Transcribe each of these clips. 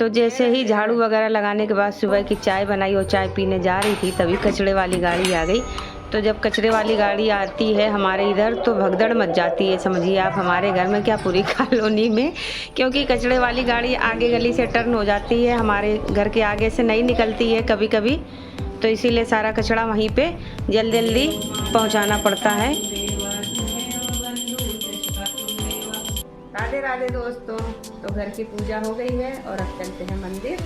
तो जैसे ही झाड़ू वगैरह लगाने के बाद सुबह की चाय बनाई और चाय पीने जा रही थी, तभी कचरे वाली गाड़ी आ गई। तो जब कचरे वाली गाड़ी आती है हमारे इधर तो भगदड़ मच जाती है, समझिए आप हमारे घर में क्या पूरी कॉलोनी में, क्योंकि कचरे वाली गाड़ी आगे गली से टर्न हो जाती है, हमारे घर के आगे से नहीं निकलती है कभी कभी, तो इसीलिए सारा कचरा वहीं पे जल्दी जल्दी पहुंचाना पड़ता है। राधे राधे दोस्तों, तो घर की पूजा हो गई है और अब चलते हैं मंदिर।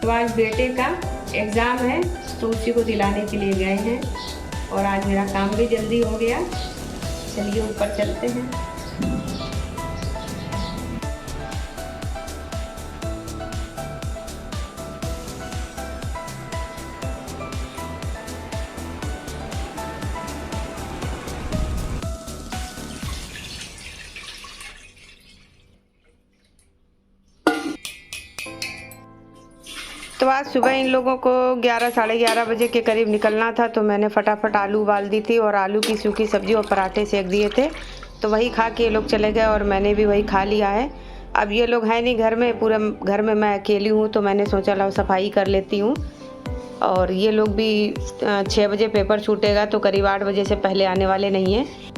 तो आज बेटे का एग्ज़ाम है तो उसी को दिलाने के लिए गए हैं और आज मेरा काम भी जल्दी हो गया। चलिए ऊपर चलते हैं। तो आज सुबह इन लोगों को 11 साढ़े 11 बजे के करीब निकलना था, तो मैंने फटाफट आलू उबाल दी थी और आलू की सूखी सब्जी और पराठे सेक दिए थे, तो वही खा के ये लोग चले गए और मैंने भी वही खा लिया है। अब ये लोग हैं नहीं घर में, पूरे घर में मैं अकेली हूँ, तो मैंने सोचा लाओ सफाई कर लेती हूँ। और ये लोग भी 6 बजे पेपर छूटेगा तो करीब 8 बजे से पहले आने वाले नहीं हैं।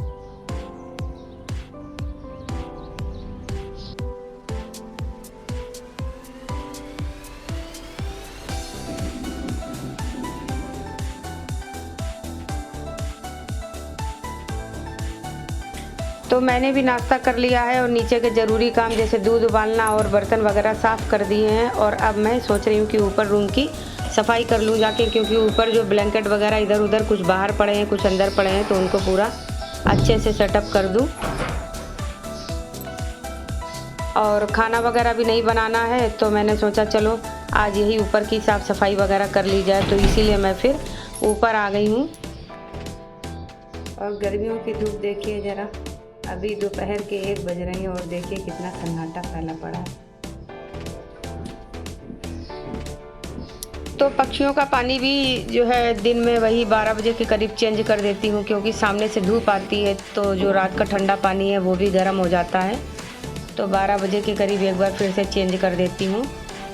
तो मैंने भी नाश्ता कर लिया है और नीचे के ज़रूरी काम जैसे दूध उबालना और बर्तन वगैरह साफ़ कर दिए हैं। और अब मैं सोच रही हूँ कि ऊपर रूम की सफाई कर लूँ जाके, क्योंकि ऊपर जो ब्लैंकेट वगैरह इधर उधर कुछ बाहर पड़े हैं कुछ अंदर पड़े हैं, तो उनको पूरा अच्छे से सेटअप कर दूँ। और खाना वगैरह भी नहीं बनाना है, तो मैंने सोचा चलो आज यही ऊपर की साफ़ सफाई वगैरह कर ली जाए, तो इसीलिए मैं फिर ऊपर आ गई हूँ। और गर्मियों की धूप देखिए ज़रा, अभी दोपहर के 1 बज रहे हैं और देखिए कितना सन्नाटा फैला पड़ा है। तो पक्षियों का पानी भी जो है दिन में वही 12 बजे के करीब चेंज कर देती हूँ, क्योंकि सामने से धूप आती है तो जो रात का ठंडा पानी है वो भी गर्म हो जाता है, तो 12 बजे के करीब एक बार फिर से चेंज कर देती हूँ।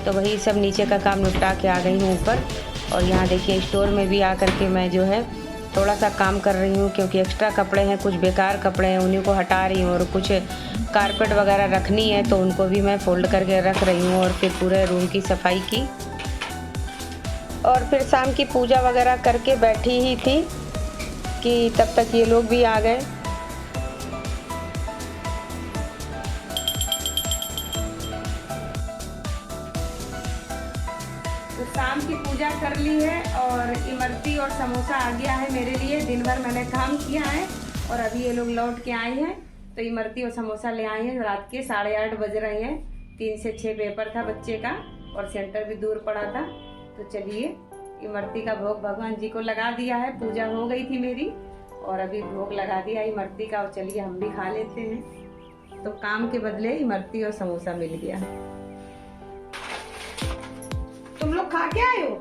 तो वही सब नीचे का काम निपटा के आ गई हूँ ऊपर। और यहाँ देखिए स्टोर में भी आकर के मैं जो है थोड़ा सा काम कर रही हूँ, क्योंकि एक्स्ट्रा कपड़े हैं, कुछ बेकार कपड़े हैं उन्हीं को हटा रही हूँ और कुछ कारपेट वगैरह रखनी है तो उनको भी मैं फोल्ड करके रख रही हूँ। और फिर पूरे रूम की सफाई की और फिर शाम की पूजा वगैरह करके बैठी ही थी कि तब तक ये लोग भी आ गए। तो शाम की पूजा कर ली है और इमरती और समोसा आ गया है मेरे लिए। दिन भर मैंने काम किया है और अभी ये लोग लौट के आए हैं, तो इमरती और समोसा ले आए हैं। रात के 8:30 बज रहे हैं, 3 से 6 पेपर था बच्चे का और सेंटर भी दूर पड़ा था। तो चलिए इमरती का भोग भगवान जी को लगा दिया है, पूजा हो गई थी मेरी और अभी भोग लगा दिया इमरती का, और चलिए हम भी खा लेते हैं। तो काम के बदले इमरती और समोसा मिल गया। तुम लोग खा के आए हो?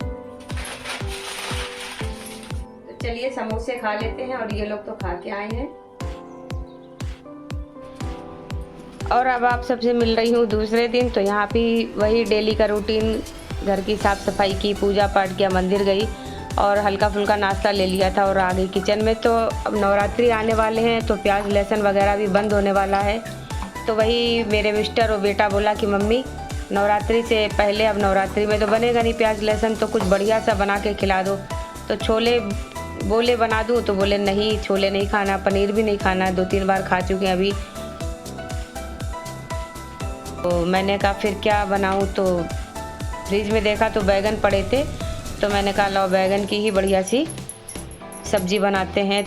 तो चलिए समोसे खा लेते हैं और ये लोग तो खा के आए हैं। और अब आप सबसे मिल रही हूँ दूसरे दिन, तो यहाँ भी वही डेली का रूटीन घर की साफ़ सफाई की, पूजा पाठ किया, मंदिर गई और हल्का फुल्का नाश्ता ले लिया था और आ गई किचन में। तो अब नवरात्रि आने वाले हैं तो प्याज लहसुन वगैरह भी बंद होने वाला है। तो वही मेरे मिस्टर और बेटा बोला कि मम्मी नवरात्रि से पहले, अब नवरात्रि में तो बनेगा नहीं प्याज लहसुन, तो कुछ बढ़िया सा बना के खिला दो। तो छोले बोले बना दूँ, तो बोले नहीं छोले नहीं खाना, पनीर भी नहीं खाना, 2-3 बार खा चुके हैं अभी। तो मैंने कहा फिर क्या बनाऊँ, तो फ्रिज में देखा तो बैगन पड़े थे, तो मैंने कहा लो बैगन की ही बढ़िया सी सब्जी बनाते हैं।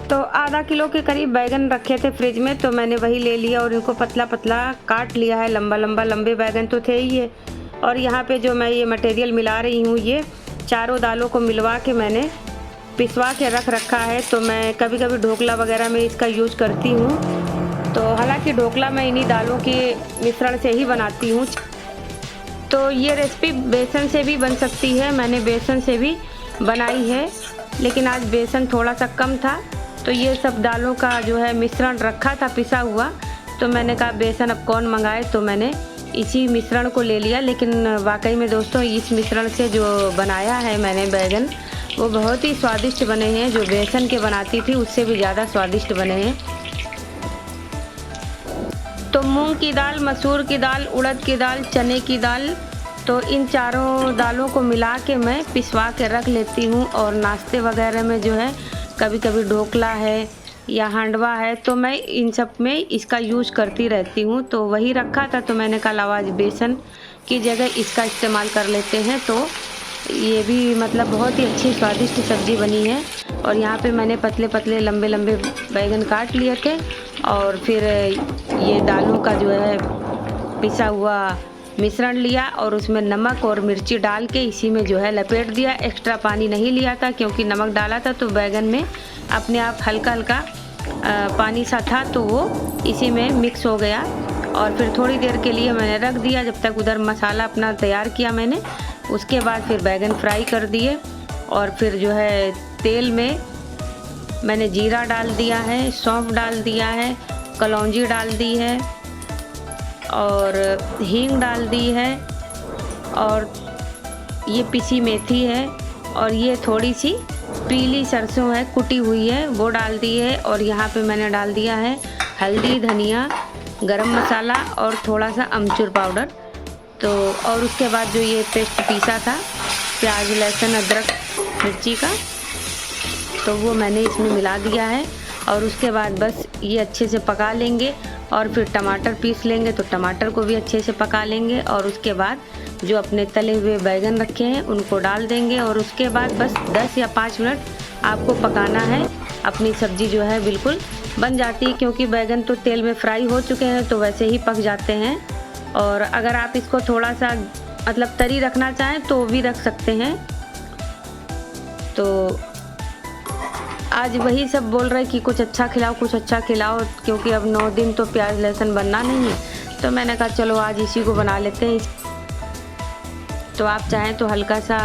तो आधा किलो के करीब बैगन रखे थे फ्रिज में, तो मैंने वही ले लिया और इनको पतला पतला काट लिया है। लंबा लंबा लंबे बैगन तो थे ही है। और यहाँ पे जो मैं ये मटेरियल मिला रही हूँ, ये चारों दालों को मिलवा के मैंने पिसवा के रख रखा है। तो मैं कभी कभी ढोकला वगैरह में इसका यूज़ करती हूँ। तो हालांकि ढोकला मैं इन्हीं दालों के मिश्रण से ही बनाती हूँ। तो ये रेसिपी बेसन से भी बन सकती है, मैंने बेसन से भी बनाई है, लेकिन आज बेसन थोड़ा सा कम था। तो ये सब दालों का जो है मिश्रण रखा था पिसा हुआ, तो मैंने कहा बेसन अब कौन मंगाए, तो मैंने इसी मिश्रण को ले लिया। लेकिन वाकई में दोस्तों इस मिश्रण से जो बनाया है मैंने बैगन, वो बहुत ही स्वादिष्ट बने हैं। जो बेसन के बनाती थी उससे भी ज़्यादा स्वादिष्ट बने हैं। तो मूंग की दाल, मसूर की दाल, उड़द की दाल, चने की दाल, तो इन चारों दालों को मिला के मैं पिसवा के रख लेती हूँ। और नाश्ते वगैरह में जो है कभी कभी ढोकला है या हांडवा है, तो मैं इन सब में इसका यूज़ करती रहती हूँ। तो वही रखा था, तो मैंने कहा आज बेसन की जगह इसका इस्तेमाल कर लेते हैं। तो ये भी मतलब बहुत ही अच्छी स्वादिष्ट सब्ज़ी बनी है। और यहाँ पे मैंने पतले पतले लंबे लंबे बैगन काट लिए थे और फिर ये दालों का जो है पिसा हुआ मिश्रण लिया और उसमें नमक और मिर्ची डाल के इसी में जो है लपेट दिया। एक्स्ट्रा पानी नहीं लिया था क्योंकि नमक डाला था तो बैगन में अपने आप हल्का हल्का पानी सा था, तो वो इसी में मिक्स हो गया। और फिर थोड़ी देर के लिए मैंने रख दिया, जब तक उधर मसाला अपना तैयार किया मैंने। उसके बाद फिर बैगन फ्राई कर दिए और फिर जो है तेल में मैंने जीरा डाल दिया है, सौंफ डाल दिया है, कलौंजी डाल दी है और हींग डाल दी है और ये पिसी मेथी है और ये थोड़ी सी पीली सरसों है कुटी हुई है, वो डाल दी है। और यहाँ पे मैंने डाल दिया है हल्दी, धनिया, गरम मसाला और थोड़ा सा अमचूर पाउडर। तो और उसके बाद जो ये पेस्ट पीसा था प्याज, लहसुन, अदरक, मिर्ची का, तो वो मैंने इसमें मिला दिया है। और उसके बाद बस ये अच्छे से पका लेंगे और फिर टमाटर पीस लेंगे, तो टमाटर को भी अच्छे से पका लेंगे। और उसके बाद जो अपने तले हुए बैगन रखे हैं उनको डाल देंगे और उसके बाद बस 10 या 5 मिनट आपको पकाना है। अपनी सब्ज़ी जो है बिल्कुल बन जाती है, क्योंकि बैगन तो तेल में फ्राई हो चुके हैं तो वैसे ही पक जाते हैं। और अगर आप इसको थोड़ा सा मतलब तरी रखना चाहें तो भी रख सकते हैं। तो आज वही सब बोल रहे कि कुछ अच्छा खिलाओ, कुछ अच्छा खिलाओ, क्योंकि अब 9 दिन तो प्याज लहसुन बनना नहीं है। तो मैंने कहा चलो आज इसी को बना लेते हैं। तो आप चाहें तो हल्का सा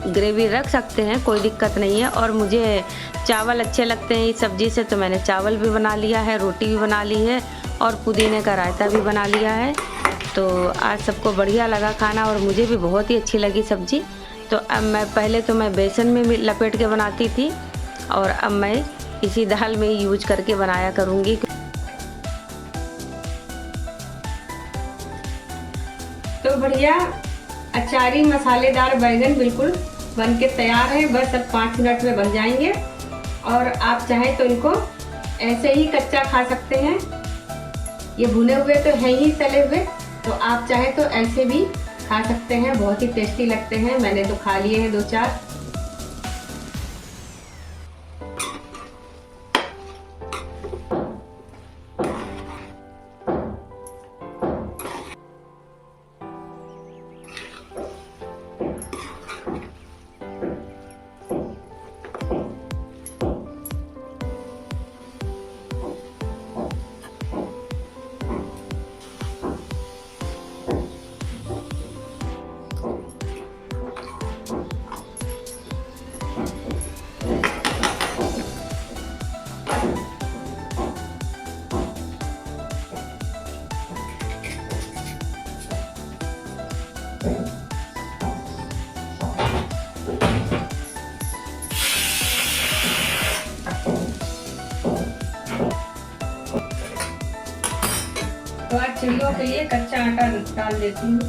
ग्रेवी रख सकते हैं, कोई दिक्कत नहीं है। और मुझे चावल अच्छे लगते हैं इस सब्ज़ी से, तो मैंने चावल भी बना लिया है, रोटी भी बना ली है और पुदीने का रायता भी बना लिया है। तो आज सबको बढ़िया लगा खाना और मुझे भी बहुत ही अच्छी लगी सब्ज़ी। तो अब मैं पहले तो मैं बेसन में लपेट के बनाती थी और अब मैं इसी दाल में यूज करके बनाया करूँगी। तो बढ़िया अचारी मसालेदार बैगन बिल्कुल बन के तैयार है। बस अब 5 मिनट में बन जाएंगे। और आप चाहें तो इनको ऐसे ही कच्चा खा सकते हैं, ये भुने हुए तो है ही तले हुए, तो आप चाहें तो ऐसे भी खा सकते हैं, बहुत ही टेस्टी लगते हैं। मैंने तो खा लिए हैं 2-4। हलवा के लिए कच्चा आटा डाल देती हूँ।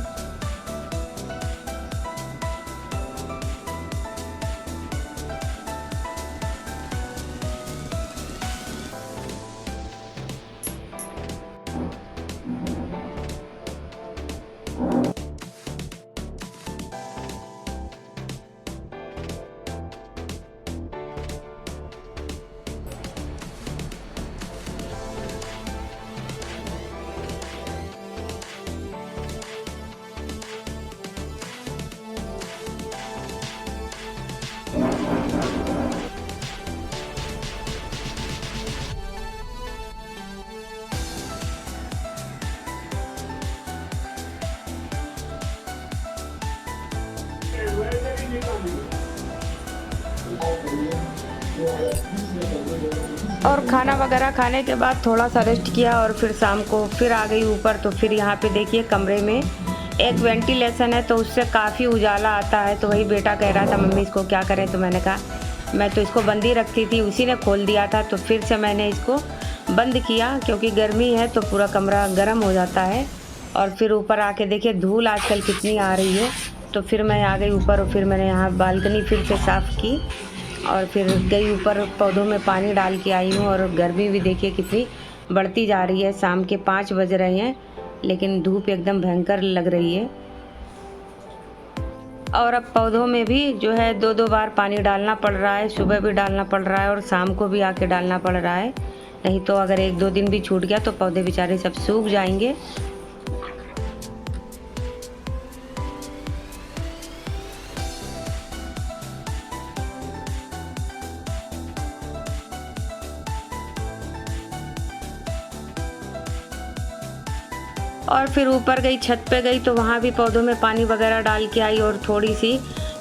और खाना वगैरह खाने के बाद थोड़ा सा रेस्ट किया और फिर शाम को फिर आ गई ऊपर। तो फिर यहाँ पे देखिए कमरे में एक वेंटिलेशन है तो उससे काफ़ी उजाला आता है। तो वही बेटा कह रहा था मम्मी इसको क्या करें, तो मैंने कहा मैं तो इसको बंद ही रखती थी, उसी ने खोल दिया था। तो फिर से मैंने इसको बंद किया क्योंकि गर्मी है तो पूरा कमरा गर्म हो जाता है। और फिर ऊपर आके देखिए धूल आजकल कितनी आ रही है। तो फिर मैं आ गई ऊपर और फिर मैंने यहाँ बालकनी फिर से साफ़ की और फिर गई ऊपर पौधों में पानी डाल के आई हूँ। और गर्मी भी देखिए कितनी बढ़ती जा रही है। शाम के 5 बज रहे हैं लेकिन धूप एकदम भयंकर लग रही है। और अब पौधों में भी जो है 2-2 बार पानी डालना पड़ रहा है, सुबह भी डालना पड़ रहा है और शाम को भी आके डालना पड़ रहा है। नहीं तो अगर 1-2 दिन भी छूट गया तो पौधे बेचारे सब सूख जाएंगे। और फिर ऊपर गई, छत पे गई तो वहाँ भी पौधों में पानी वगैरह डाल के आई। और थोड़ी सी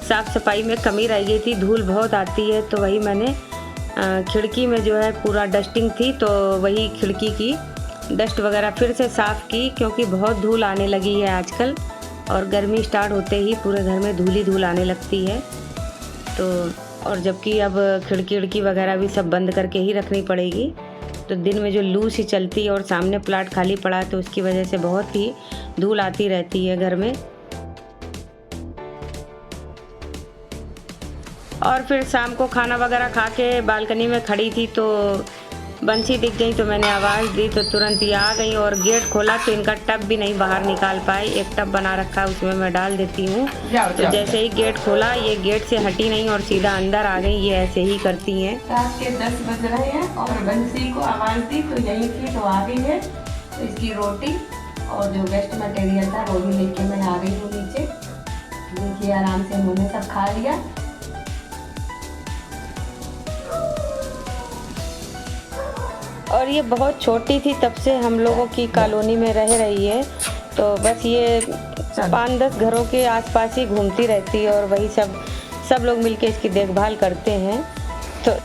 साफ़ सफाई में कमी रह गई थी, धूल बहुत आती है। तो वही मैंने खिड़की में जो है पूरा डस्टिंग थी तो वही खिड़की की डस्ट वगैरह फिर से साफ़ की क्योंकि बहुत धूल आने लगी है आजकल। और गर्मी स्टार्ट होते ही पूरे घर में धूल ही धूल आने लगती है। तो और जबकि अब खिड़की वगैरह भी सब बंद करके ही रखनी पड़ेगी। तो दिन में जो लू सी चलती है और सामने प्लाट खाली पड़ा है तो उसकी वजह से बहुत ही धूल आती रहती है घर में। और फिर शाम को खाना वगैरह खा के बालकनी में खड़ी थी तो बंसी दिख गई तो मैंने आवाज़ दी तो तुरंत ही आ गई। और गेट खोला तो इनका टब भी नहीं बाहर निकाल पाए। एक टब बना रखा है उसमें मैं डाल देती हूँ। तो जैसे ही गेट खोला ये गेट से हटी नहीं और सीधा अंदर आ गई। ये ऐसे ही करती हैं। रात के 10 बज रहे हैं और बंसी को आवाज़ दी तो यही थी तो आ गई है। तो इसकी रोटी और जो वेस्ट मटेरियल था वो भी लेके मैं आ गई हूँ नीचे। देखिए आराम से उन्होंने सब खा लिया। और ये बहुत छोटी थी तब से हम लोगों की कॉलोनी में रह रही है। तो बस ये 5-10 घरों के आसपास ही घूमती रहती है और वही सब लोग मिलके इसकी देखभाल करते हैं। तो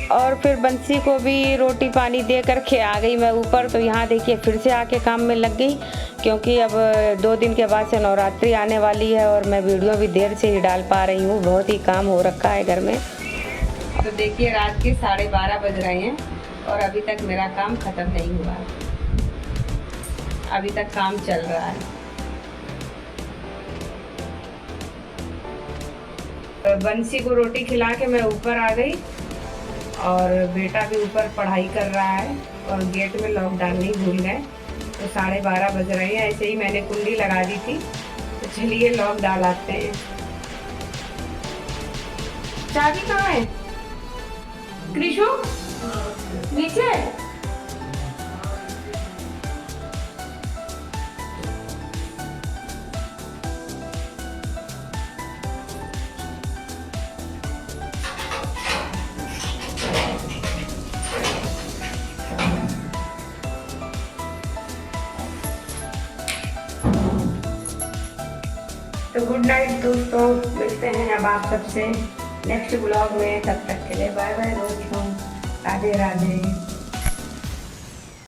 और फिर बंसी को भी रोटी पानी दे कर के आ गई मैं ऊपर। तो यहाँ देखिए फिर से आके काम में लग गई क्योंकि अब 2 दिन के बाद से नवरात्रि आने वाली है और मैं वीडियो भी देर से ही डाल पा रही हूँ। बहुत ही काम हो रखा है घर में। तो देखिए रात के 12:30 बज रहे हैं और अभी तक मेरा काम ख़त्म नहीं हुआ, अभी तक काम चल रहा है। बंसी को रोटी खिला के मैं ऊपर आ गई और बेटा भी ऊपर पढ़ाई कर रहा है और गेट में लॉक डालने ही भूल गए। तो 12:30 बज रहे हैं। ऐसे ही मैंने कुंडी लगा दी थी तो चलिए लॉक डाल आते हैं। चाबी कहाँ है कृषु? नीचे। तो गुड नाइट दोस्तों, मिलते हैं अब आप सबसे नेक्स्ट ब्लॉग में। तब तक के लिए बाय बाय दोस्तों, राधे राधे।